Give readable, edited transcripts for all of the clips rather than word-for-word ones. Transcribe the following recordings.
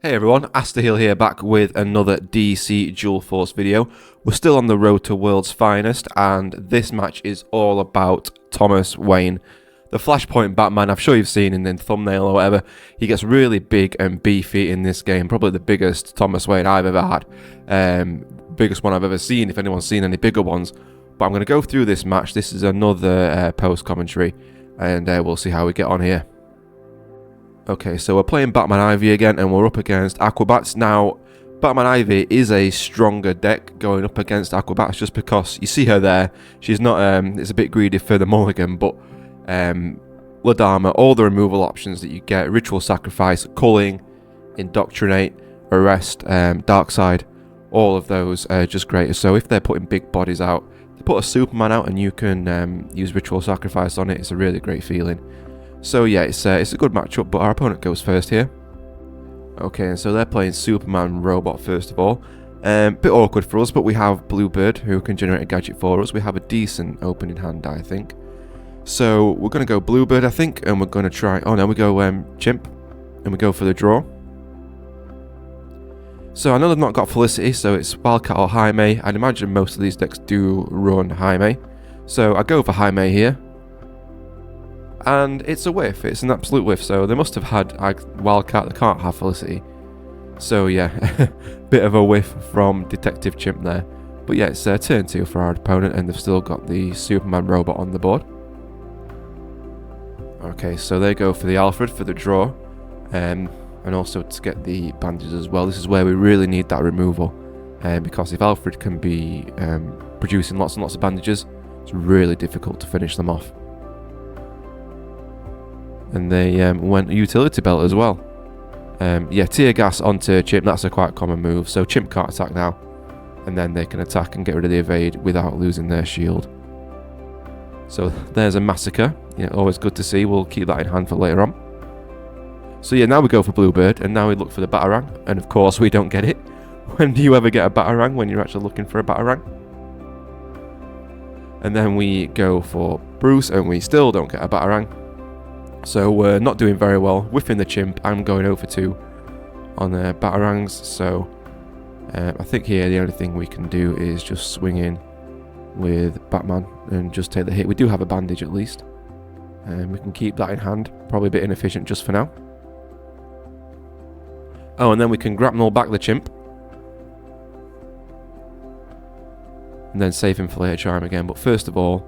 Hey everyone, Asterhill here, back with another DC Dual Force video. We're still on the road to World's Finest, and this match is all about Thomas Wayne. The Flashpoint Batman, I'm sure you've seen in the thumbnail or whatever, he gets really big and beefy in this game. Probably the biggest Thomas Wayne I've ever had. Biggest one I've ever seen, if anyone's seen any bigger ones. But I'm going to go through this match. This is another post-commentary, and we'll see how we get on here. Okay, so we're playing Batman Ivy again, and we're up against Aquabats. Now, Batman Ivy is a stronger deck going up against Aquabats, just because you see her there. She's not, it's a bit greedy for the mulligan, but Ladama, all the removal options that you get, Ritual Sacrifice, Culling, Indoctrinate, Arrest, Dark Side, all of those are just great. So if they're putting big bodies out, they put a Superman out and you can use Ritual Sacrifice on it. It's a really great feeling. So yeah, it's a good matchup, but our opponent goes first here. Okay, and so they're playing Superman Robot first of all. Bit awkward for us, but we have Bluebird, who can generate a gadget for us. We have a decent opening hand, I think. So we're going to go Bluebird, I think, and we're going to try... Oh no, we go Chimp, and we go for the draw. So I know they've not got Felicity, so it's Wildcat or Jaime. I'd imagine most of these decks do run Jaime. So I go for Jaime here. And it's a whiff, it's an absolute whiff, so they must have had Wildcat, they can't have Felicity. So yeah, bit of a whiff from Detective Chimp there. But yeah, it's turn 2 for our opponent, and they've still got the Superman Robot on the board. Okay, so they go for the Alfred for the draw, and also to get the bandages as well. This is where we really need that removal, because if Alfred can be producing lots and lots of bandages, it's really difficult to finish them off. And they went utility belt as well. Yeah, tear gas onto Chimp, that's a quite common move. So Chimp can't attack now, and then they can attack and get rid of the evade without losing their shield. So there's a massacre. Yeah, always good to see. We'll keep that in hand for later on. So yeah, now we go for Bluebird, and now we look for the Batarang, and of course we don't get it. When do you ever get a Batarang when you're actually looking for a Batarang? And then we go for Bruce, and we still don't get a Batarang. So we're not doing very well. Whiffing the Chimp, I'm going over 2 on the Batarangs. So I think here the only thing we can do is just swing in with Batman and just take the hit. We do have a bandage at least. We can keep that in hand. Probably a bit inefficient just for now. Oh, and then we can grapnel back the Chimp. And then save him for later time again. But first of all,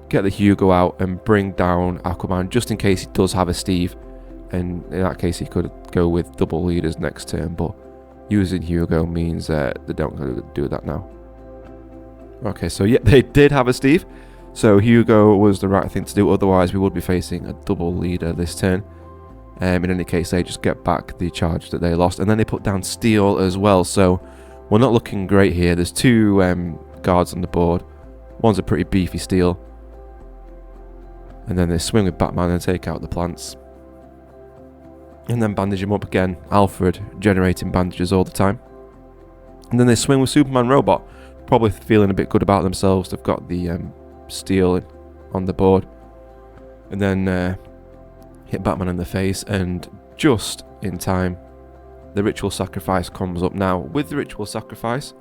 get the Hugo out and bring down Aquaman, just in case he does have a Steve, and in that case he could go with double leaders next turn, but using Hugo means they don't do that now. Okay, so yeah, they did have a Steve, so Hugo was the right thing to do, otherwise we would be facing a double leader this turn. In any case, they just get back the charge that they lost, and then they put down Steel as well, so we're not looking great here. There's 2 guards on the board, one's a pretty beefy Steel. And then they swing with Batman and take out the plants. And then bandage him up again. Alfred generating bandages all the time. And then they swing with Superman Robot. Probably feeling a bit good about themselves. They've got the Steel on the board. And then hit Batman in the face. And just in time, the Ritual Sacrifice comes up. Now, with the Ritual Sacrifice,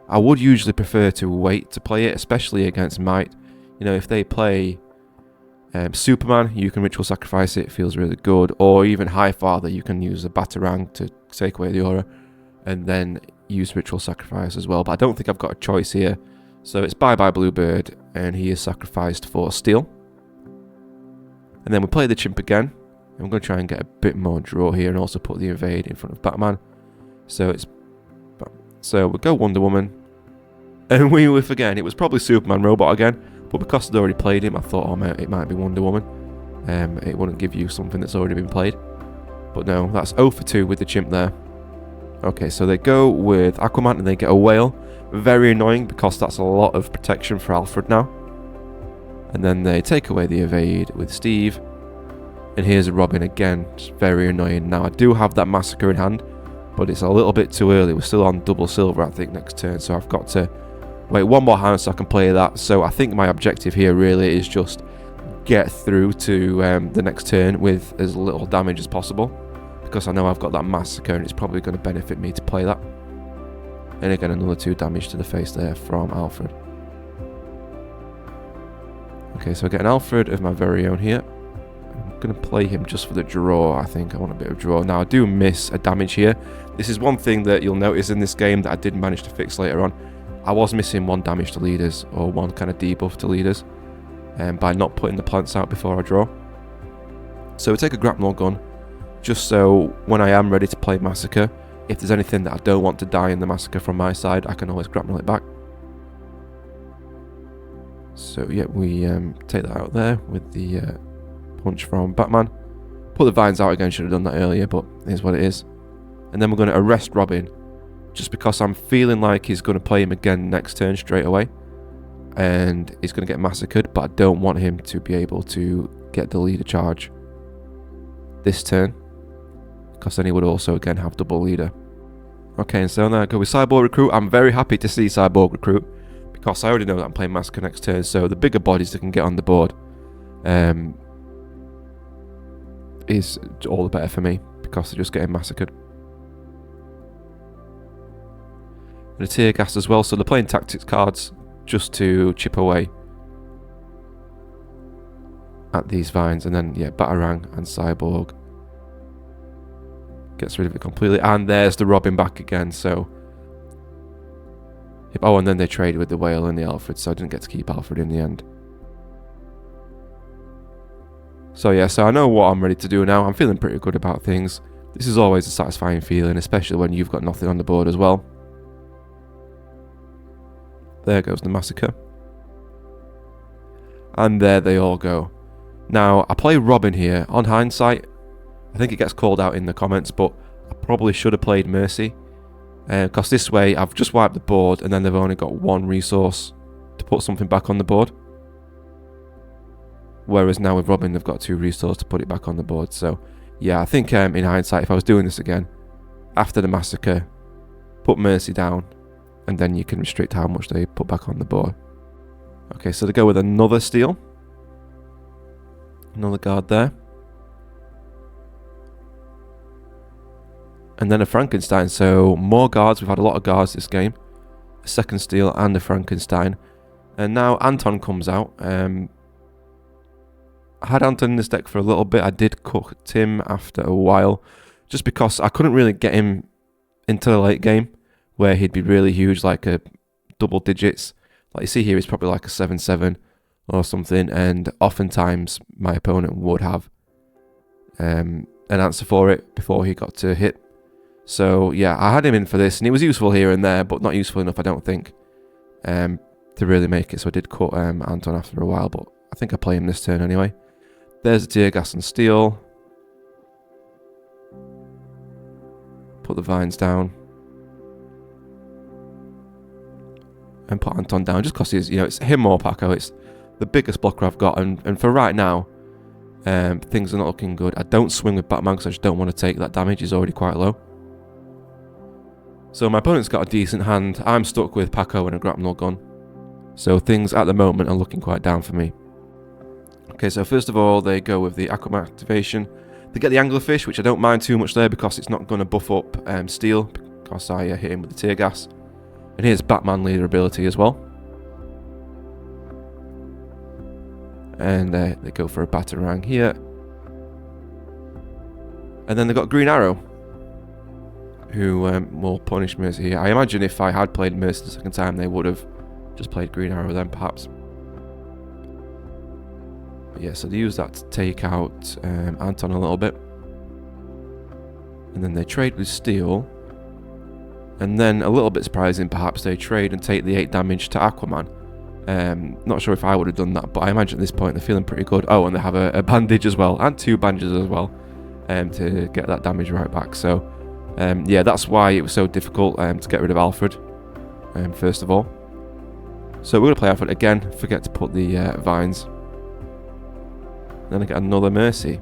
I would usually prefer to wait to play it, especially against Might. You know, if they play... Superman, you can Ritual Sacrifice it, feels really good. Or even Highfather, you can use a Batarang to take away the aura and then use Ritual Sacrifice as well. But I don't think I've got a choice here. So it's bye-bye Bluebird, and he is sacrificed for Steel. And then we play the Chimp again. And we're going to try and get a bit more draw here and also put the evade in front of Batman. So we go Wonder Woman. And we whiff again. It was probably Superman Robot again. But because I'd already played him, I thought, oh, it might be Wonder Woman. It wouldn't give you something that's already been played. But no, that's 0 for 2 with the Chimp there. Okay, so they go with Aquaman and they get a Whale. Very annoying because that's a lot of protection for Alfred now. And then they take away the evade with Steve. And here's a Robin again. It's very annoying. Now, I do have that Massacre in hand, but it's a little bit too early. We're still on double silver, I think, next turn. So I've got to... wait one more hand so I can play that. So I think my objective here really is just get through to the next turn with as little damage as possible. because I know I've got that Massacre and it's probably going to benefit me to play that. And again, another 2 damage to the face there from Alfred. Okay, so I get an Alfred of my very own here. I'm going to play him just for the draw, I think. I want a bit of draw. Now, I do miss a damage here. This is one thing that you'll notice in this game that I did manage to fix later on. I was missing 1 damage to leaders, or 1 kind of debuff to leaders, by not putting the plants out before I draw. So we take a grapnel gun, just so when I am ready to play Massacre, if there's anything that I don't want to die in the Massacre from my side, I can always grapnel it back. So yeah, we take that out there with the punch from Batman. Put the vines out again, should have done that earlier, but here's what it is. And then we're going to arrest Robin, just because I'm feeling like he's going to play him again next turn straight away. And he's going to get massacred, but I don't want him to be able to get the leader charge this turn, because then he would also again have double leader. Okay, and so now I go with Cyborg Recruit. I'm very happy to see Cyborg Recruit, because I already know that I'm playing Massacre next turn, so the bigger bodies that can get on the board is all the better for me, because they're just getting massacred. And a tear gas as well, so they're playing tactics cards just to chip away at these vines. And then yeah, Batarang and Cyborg gets rid of it completely. And there's the Robin back again, so oh, and then they traded with the Whale and the Alfred, so I didn't get to keep Alfred in the end. So yeah, so I know what I'm ready to do now. I'm feeling pretty good about things. This is always a satisfying feeling, especially when you've got nothing on the board as well. There goes the Massacre. And there they all go. Now, I play Robin here. On hindsight, I think it gets called out in the comments, but I probably should have played Mercy. Because this way, I've just wiped the board, and then they've only got 1 resource to put something back on the board. Whereas now with Robin, they've got 2 resources to put it back on the board. So, yeah, I think in hindsight, if I was doing this again, after the Massacre, put Mercy down, and then you can restrict how much they put back on the board. Okay, so they go with another steal. Another guard there. And then a Frankenstein, so more guards. We've had a lot of guards this game. A second steal and a Frankenstein. And now Anton comes out. I had Anton in this deck for a little bit. I did cut him after a while, just because I couldn't really get him into the late game, where he'd be really huge, like a double digits. Like you see here, he's probably like a 7/7 or something, and oftentimes my opponent would have an answer for it before he got to hit. So yeah, I had him in for this, and he was useful here and there, but not useful enough, I don't think, to really make it. So I did cut Anton after a while, but I think I play him this turn anyway. There's the tear gas and steel. Put the vines down. And put Anton down, just because he's, it's him or Paco. It's the biggest blocker I've got, and for right now, things are not looking good. I don't swing with Batman because I just don't want to take that damage. He's already quite low. So my opponent's got a decent hand. I'm stuck with Paco and a grapnel gun. So things at the moment are looking quite down for me. Okay, so first of all, they go with the Aquaman activation. They get the Anglerfish, which I don't mind too much there because it's not going to buff up steel, because I hit him with the tear gas. And here's Batman leader ability as well. And they go for a Batarang here. And then they've got Green Arrow, who will punish Mercy here. I imagine if I had played Mercy the second time, they would have just played Green Arrow then, perhaps. But yeah, so they use that to take out Anton a little bit. And then they trade with Steel. And then, a little bit surprising perhaps, they trade and take the 8 damage to Aquaman. Not sure if I would have done that, but I imagine at this point they're feeling pretty good. Oh, and they have a bandage as well, and 2 bandages as well, to get that damage right back. So, yeah, that's why it was so difficult to get rid of Alfred, first of all. So we're going to play Alfred again, forget to put the vines. Then I get another Mercy.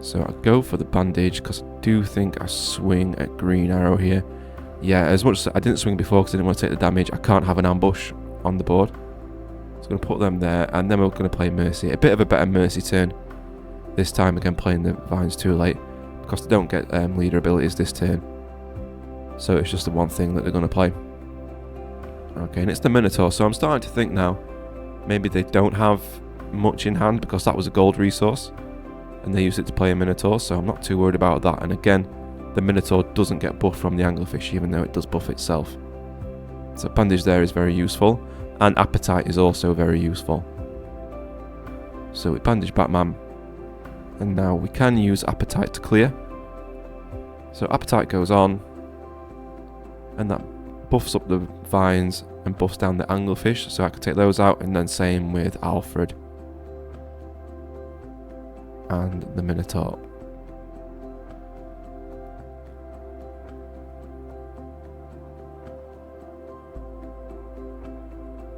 So I go for the bandage because I do think I swing at Green Arrow here. Yeah, as much as I didn't swing before because I didn't want to take the damage, I can't have an ambush on the board. So I'm going to put them there, and then we're going to play Mercy. A bit of a better Mercy turn this time again playing the vines too late, because they don't get leader abilities this turn. So it's just the one thing that they're going to play. Okay, and it's the Minotaur, so I'm starting to think now, maybe they don't have much in hand because that was a gold resource, and they used it to play a Minotaur, so I'm not too worried about that. And again, the Minotaur doesn't get buffed from the Anglerfish, even though it does buff itself. So Bandage there is very useful, and Appetite is also very useful. So we bandage Batman, and now we can use Appetite to clear. So Appetite goes on, and that buffs up the vines and buffs down the Anglerfish, so I can take those out, and then same with Alfred and the Minotaur.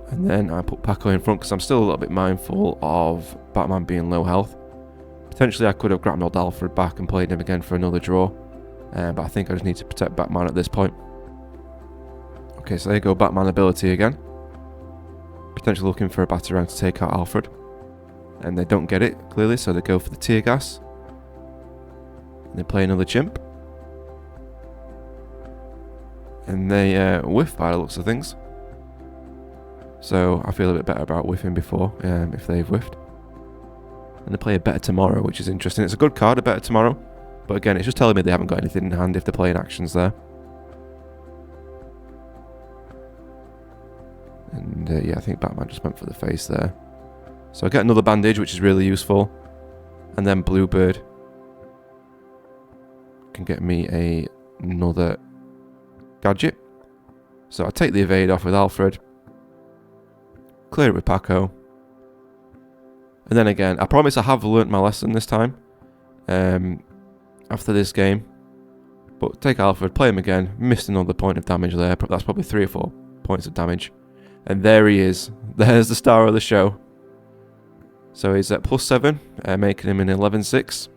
And then I put Paco in front because I'm still a little bit mindful of Batman being low health. Potentially I could have grappled Alfred back and played him again for another draw, but I think I just need to protect Batman at this point. Okay, so there you go, Batman ability again. Potentially looking for a Batarang to take out Alfred. And they don't get it, clearly, so they go for the Tear Gas. And they play another Chimp. And they whiff by the looks of things. So I feel a bit better about whiffing before, if they've whiffed. And they play a Better Tomorrow, which is interesting. It's a good card, a Better Tomorrow. But again, it's just telling me they haven't got anything in hand if they're playing actions there. And yeah, I think Batman just went for the face there. So I get another bandage, which is really useful. And then Bluebird can get me another gadget. So I take the evade off with Alfred. Clear it with Paco. And then again, I promise I have learnt my lesson this time. After this game. But take Alfred, play him again. Missed another point of damage there. That's probably 3 or 4 points of damage. And there he is. There's the star of the show. So he's at +7, making him an 11-6.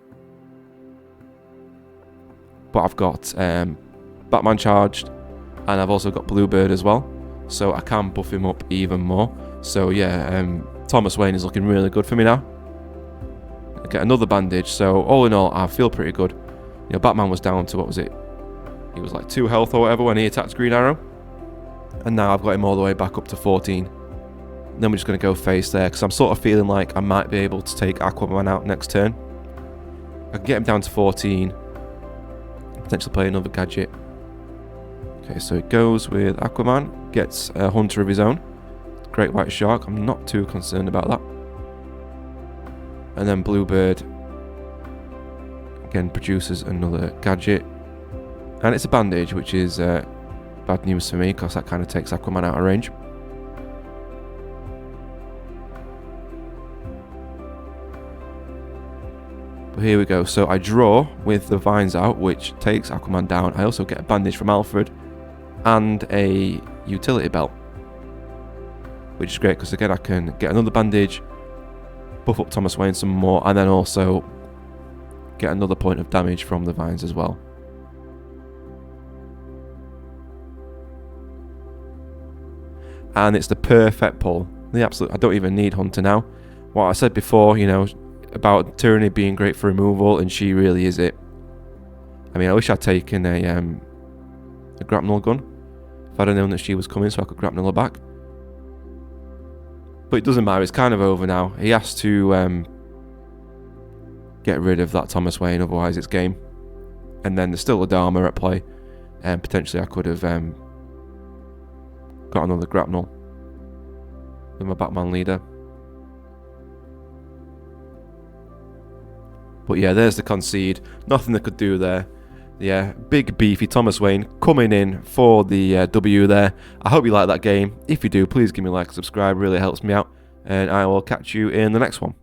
But I've got Batman charged, and I've also got Bluebird as well. So I can buff him up even more. So yeah, Thomas Wayne is looking really good for me now. I get another bandage, so all in all, I feel pretty good. You know, Batman was down to, what was it? He was like 2 health or whatever when he attacked Green Arrow. And now I've got him all the way back up to 14. And then we're just going to go face there, because I'm sort of feeling like I might be able to take Aquaman out next turn. I can get him down to 14. Potentially play another gadget. Okay, so it goes with Aquaman. Gets a Hunter of his own. Great White Shark. I'm not too concerned about that. And then Bluebird again produces another gadget. And it's a bandage, which is bad news for me, because that kind of takes Aquaman out of range. But here we go. So I draw with the vines out, which takes Aquaman down. I also get a bandage from Alfred and a utility belt, which is great because again I can get another bandage, buff up Thomas Wayne some more, and then also get another point of damage from the vines as well. And it's the perfect pull. The absolute. I don't even need Hunter now. What I said before, you know, about Tyranny being great for removal, and she really is it. I mean, I wish I'd taken a grapnel gun if I'd have known that she was coming, so I could grapnel her back. But it doesn't matter. It's kind of over now. He has to get rid of that Thomas Wayne, otherwise it's game. And then there's still a Dharma at play, and potentially I could have got another grapnel with my Batman leader. But yeah, there's the concede. Nothing they could do there. Yeah, big beefy Thomas Wayne coming in for the W there. I hope you like that game. If you do, please give me a like and subscribe. Really helps me out. And I will catch you in the next one.